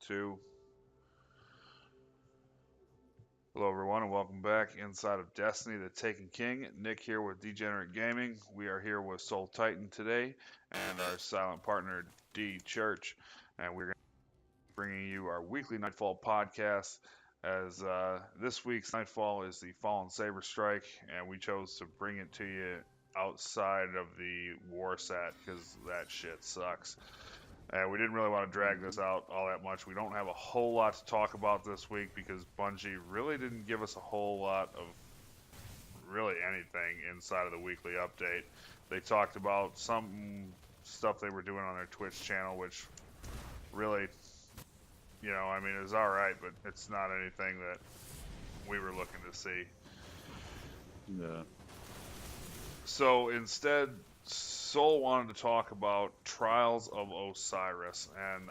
2. Hello, everyone, and welcome back inside of Destiny, the Taken King. Nick here with Degenerate Gaming. We are here with Soul Titan today and our silent partner, D Church. And we're bringing you our weekly Nightfall podcast. As this week's Nightfall is the Fallen Saber Strike, and we chose to bring it to you outside of the war sat because that shit sucks. And we didn't really want to drag this out all that much. We don't have a whole lot to talk about this week because Bungie really didn't give us a whole lot of really anything inside of the weekly update. They talked about some stuff they were doing on their Twitch channel, which really, I mean, it was alright, but it's not anything that we were looking to see. Yeah. So instead, Soul wanted to talk about Trials of Osiris, and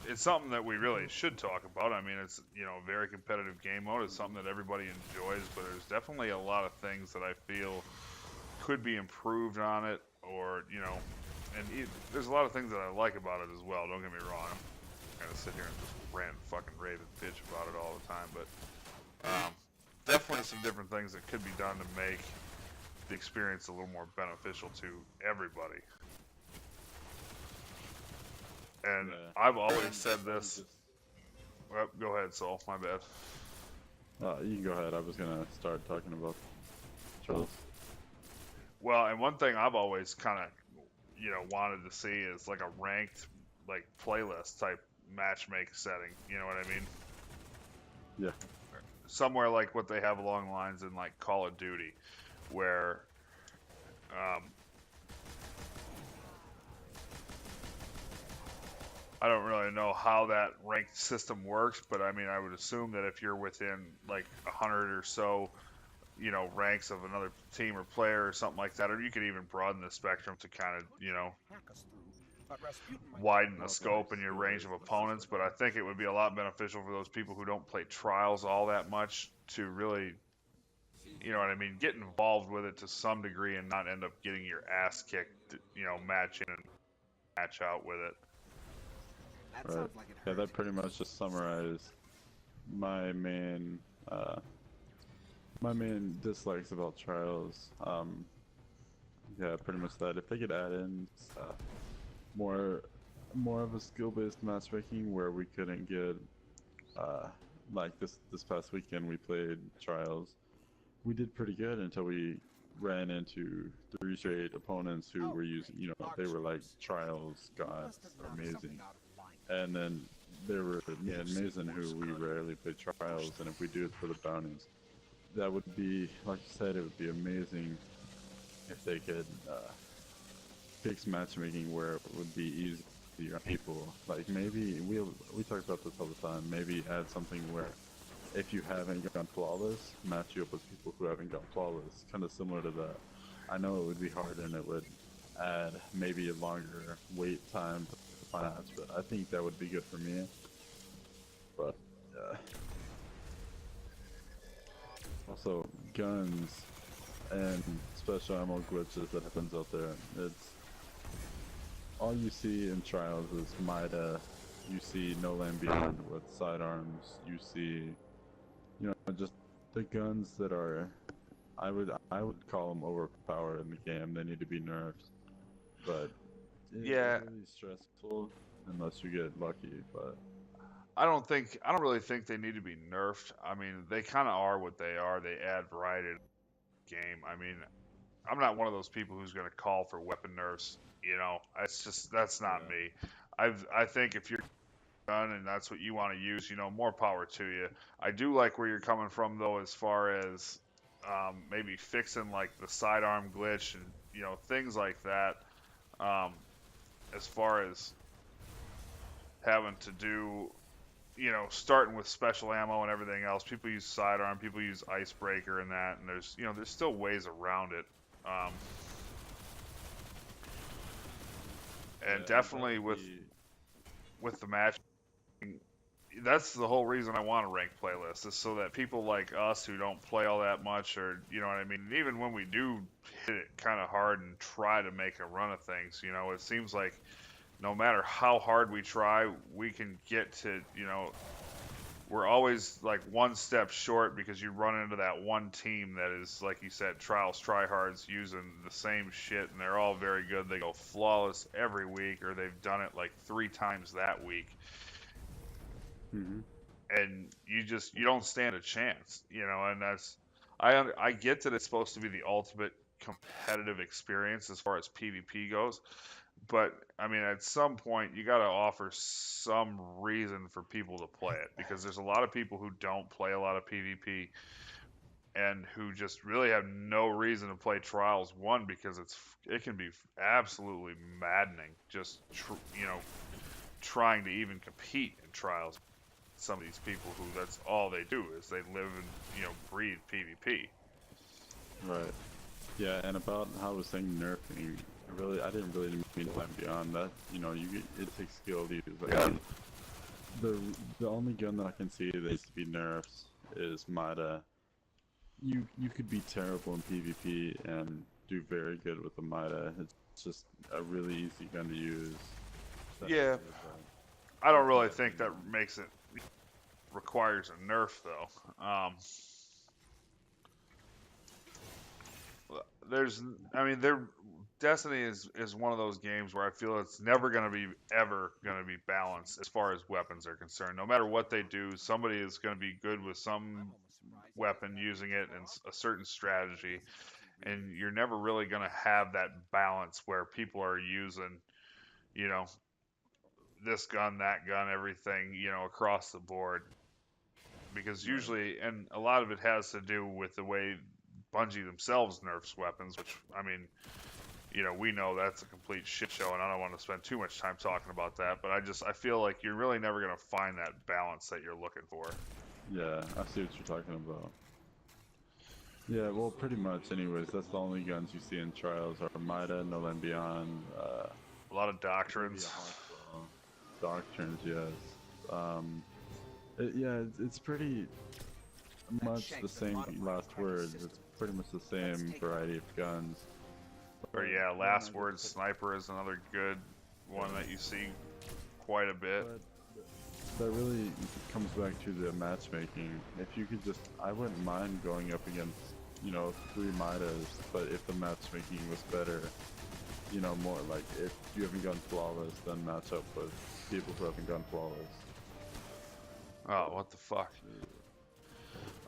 it's something that we really should talk about. I mean, it's, a very competitive game mode. It's something that everybody enjoys, but there's definitely a lot of things that I feel could be improved on it, or, there's a lot of things that I like about it as well. Don't get me wrong. I'm going to sit here and just rant, fucking rave and bitch about it all the time, but definitely some different things that could be done to make the experience a little more beneficial to everybody. And yeah. I've always said this. Well, go ahead, Saul. My bad. You can go ahead. I was gonna start talking about Trials. Well, and one thing I've always kind of, wanted to see is like a ranked, like playlist type matchmaking setting. You know what I mean? Yeah. Somewhere like what they have along the lines in like Call of Duty, where I don't really know how that ranked system works, but I mean, I would assume that if you're within like 100 or so, ranks of another team or player or something like that, or you could even broaden the spectrum to kind of, widen the scope and your range of opponents. But I think it would be a lot beneficial for those people who don't play Trials all that much to really, you know what I mean, get involved with it to some degree and not end up getting your ass kicked, match in and match out with it. Right. Yeah, that pretty much just summarized my main dislikes about Trials. Yeah, pretty much that. If they could add in more of a skill-based matchmaking where we couldn't get like this past weekend we played Trials. We did pretty good until we ran into 3 straight opponents who were using, they were like Trials gods, amazing. And then there were me and Mason who we rarely play Trials, and if we do it for the bounties, that would be, like you said, it would be amazing if they could fix matchmaking where it would be easier on people. Like maybe, we talk about this all the time, maybe add something where if you haven't gone flawless, match you up with people who haven't gone flawless. Kind of similar to that. I know it would be hard and it would add maybe a longer wait time to find out, but I think that would be good for me. But also guns and special ammo glitches that happens out there. It's all you see in Trials is Mida. You see No Land Beyond with sidearms. You see, just the guns that are, I would call them overpowered in the game. They need to be nerfed, but it's really stressful unless you get lucky. But I don't really think they need to be nerfed. I mean, they kind of are what they are. They add variety to the game. I mean, I'm not one of those people who's going to call for weapon nerfs. It's just, that's not me. I think if you're gun and that's what you want to use, more power to you. I do like where you're coming from though, as far as maybe fixing like the sidearm glitch and things like that. As far as having to do, starting with special ammo and everything else, people use sidearm, people use icebreaker and that, and there's still ways around it. And definitely with the match, that's the whole reason I want a ranked playlist, is so that people like us who don't play all that much, or what I mean, even when we do hit it kind of hard and try to make a run of things, it seems like no matter how hard we try, we can get to, we're always like one step short because you run into that one team that is, like you said, trials, tryhards using the same shit, and they're all very good. They go flawless every week, or they've done it like 3 times that week, Hmm. and you don't stand a chance, And I get that it's supposed to be the ultimate competitive experience as far as PvP goes, but I mean, at some point, you got to offer some reason for people to play it because there's a lot of people who don't play a lot of PvP and who just really have no reason to play Trials. One, because it can be absolutely maddening just trying to even compete in Trials. Some of these people who that's all they do is they live and breathe PvP. Right. Yeah, and about how I was saying nerfing, I didn't really mean to line beyond that. It takes skill to use. Like, Yeah. the only gun that I can see that needs to be nerfed is Mida. You could be terrible in PvP and do very good with the Mida. It's just a really easy gun to use. Yeah, I don't really think that makes it requires a nerf though. I mean, Destiny is one of those games where I feel it's never going to be ever going to be balanced as far as weapons are concerned. No matter what they do, somebody is going to be good with some weapon using it and a certain strategy, and you're never really going to have that balance where people are using, you know, this gun, that gun, everything, across the board. Because Right. usually, and a lot of it has to do with the way Bungie themselves nerfs weapons, which, I mean, we know that's a complete shit show, and I don't want to spend too much time talking about that. But I feel like you're really never going to find that balance that you're looking for. Yeah, I see what you're talking about. Yeah, well, pretty much. Anyways, that's the only guns you see in Trials are Mida, No Land Beyond, A lot of maybe a doctrines. Hawksaw, Doctrines, yes. It's pretty much the same last words. It's pretty much the same variety of guns. Or But yeah, then last I word guess, sniper is another good one yeah. that you see quite a bit. But that really comes back to the matchmaking. If you could I wouldn't mind going up against, 3 Midas, but if the matchmaking was better, more like if you haven't gone flawless, then match up with people who haven't gone flawless. Oh, what the fuck?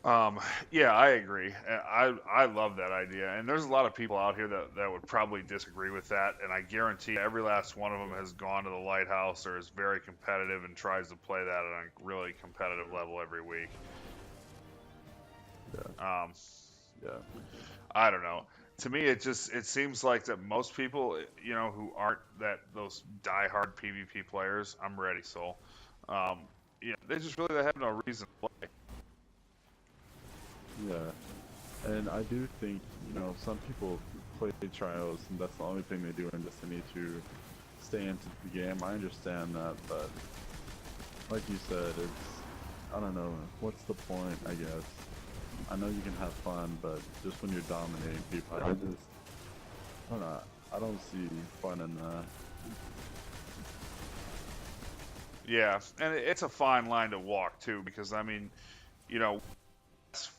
Um, yeah, I agree. I love that idea, and there's a lot of people out here that would probably disagree with that. And I guarantee every last one of them has gone to the lighthouse or is very competitive and tries to play that at a really competitive level every week. Yeah, Um, yeah, I don't know. To me, it seems like that most people, who aren't those diehard PvP players. I'm ready, Soul. Um, they just really have no reason to play. yeah. And I do think, some people play trials, and that's the only thing they do in Destiny to stay into the game. I understand that, but like you said, I don't know, what's the point, I guess. I know you can have fun, but just when you're dominating people, I don't know, I don't see fun in that. Yeah, and it's a fine line to walk too, because I mean,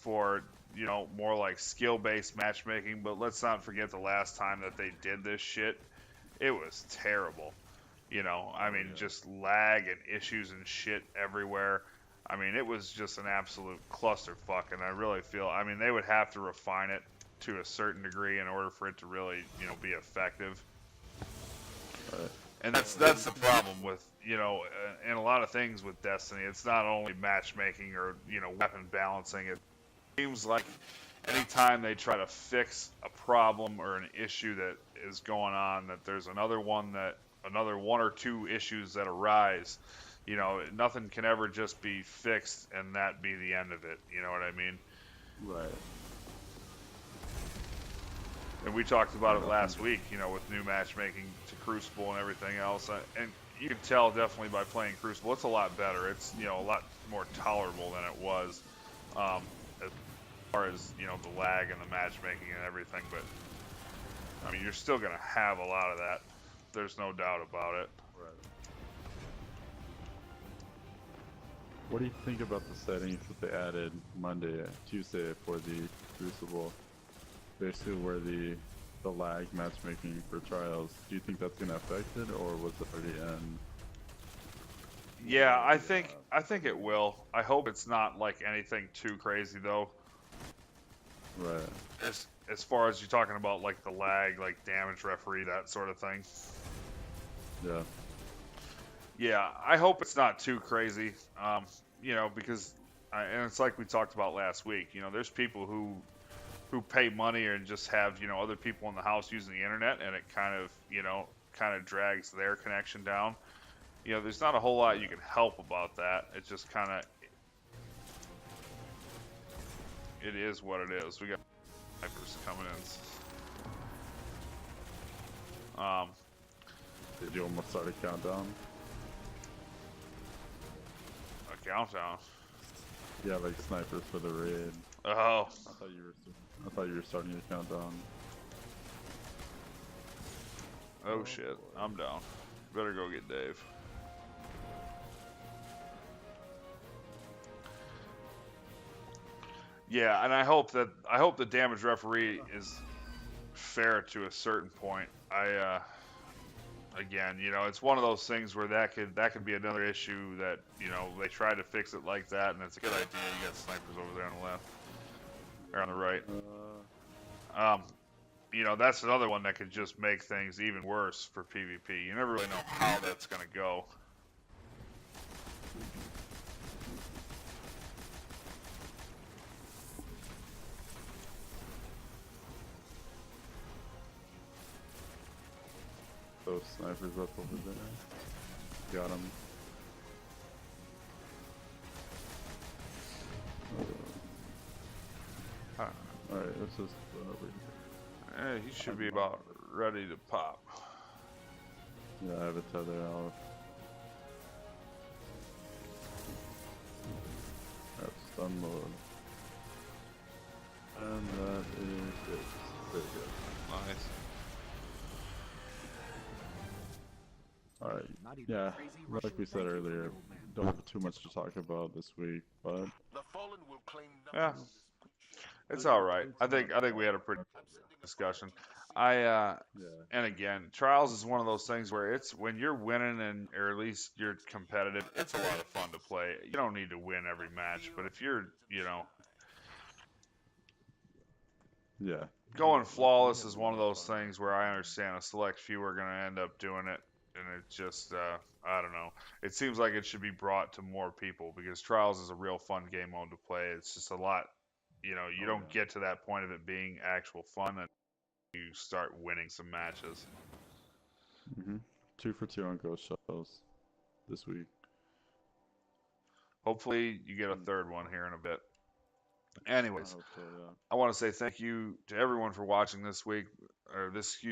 for more like skill-based matchmaking, but let's not forget the last time that they did this shit, it was terrible. I Oh mean, yeah. just lag and issues and shit everywhere. I mean, it was just an absolute clusterfuck, and I really feel, I mean, they would have to refine it to a certain degree in order for it to really, be effective. Right. And that's the problem with, and a lot of things with Destiny. It's not only matchmaking or weapon balancing. It seems like anytime they try to fix a problem or an issue that is going on, that there's another one or two issues that arise. Nothing can ever just be fixed and that be the end of it. You know what I mean? Right. And we talked I about it last definitely. week, with new matchmaking to Crucible and everything else. And you can tell definitely by playing Crucible, it's a lot better. It's, a lot more tolerable than it was, as far as, the lag and the matchmaking and everything. But, I mean, you're still going to have a lot of that. There's no doubt about it. Right. What do you think about the settings that they added Tuesday for the Crucible? Basically, where the lag matchmaking for trials. Do you think that's gonna affect it, or was it already in with Yeah, all I the think I think it settings? will. I hope it's not like anything too crazy though. Right. As far as you're talking about like the lag, like damage referee, that sort of thing. Yeah. Yeah, I hope it's not too crazy. Because and it's like we talked about last week. There's people who pay money and just have other people in the house using the internet, and it kind of drags their connection down. There's not a whole lot you Yeah. can help about that. It just kind of it is what it is. We got snipers coming in. Did you almost start a countdown? A countdown. Yeah, like snipers for the raid. Oh, I thought you were. I thought you were starting your countdown. oh Oh shit. boy. I'm down. Better go get Dave. Yeah, and I hope the damage referee is fair to a certain point. Again, it's one of those things where that could be another issue that they try to fix it like that, and it's a good idea. You got snipers over there on the left or on the right. Um, that's another one that could just make things even worse for PvP. You never really know how that's gonna go. Those snipers up over there. Got him. Uh, Alright, let's just he should be about ready to pop. yeah, I have a tether out. That's stun mode. And that is it. There you Nice. go. Alright. Yeah, like we said earlier, don't have too much to talk about this week, but Yeah, it's it's, all right. it's I not think I think we had a pretty bad. discussion. I Yeah. and again, trials is one of those things where it's when you're winning and or at least you're competitive, it's a lot of fun to play. You don't need to win every match, but if you're, Yeah. going We flawless had is a one of lot of those fun. things where I understand a select few are going to end up doing it, and it just I don't know. It seems like it should be brought to more people because trials is a real fun game mode to play. It's just a lot. You Oh don't yeah. get to that point of it being actual fun and you start winning some matches. Mhm. 2 for 2 on ghost shells this week. Hopefully, you get a Mm, third one here in a bit. I Anyways, hope so. Yeah. I want to say thank you to everyone for watching this week, or this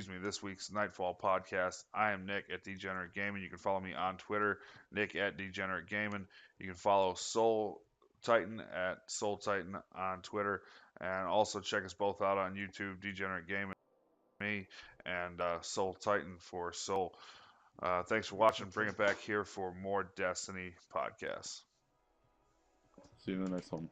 week's Nightfall podcast. I am Nick at Degenerate Gaming. You can follow me on Twitter, Nick at Degenerate Gaming. You can follow Soul Titan at Soul Titan on Twitter, and also check us both out on YouTube, Degenerate Gaming, me, and Soul Titan for Soul. Thanks for watching. That's Bring it. it back here for more Destiny podcasts. See you in the next one.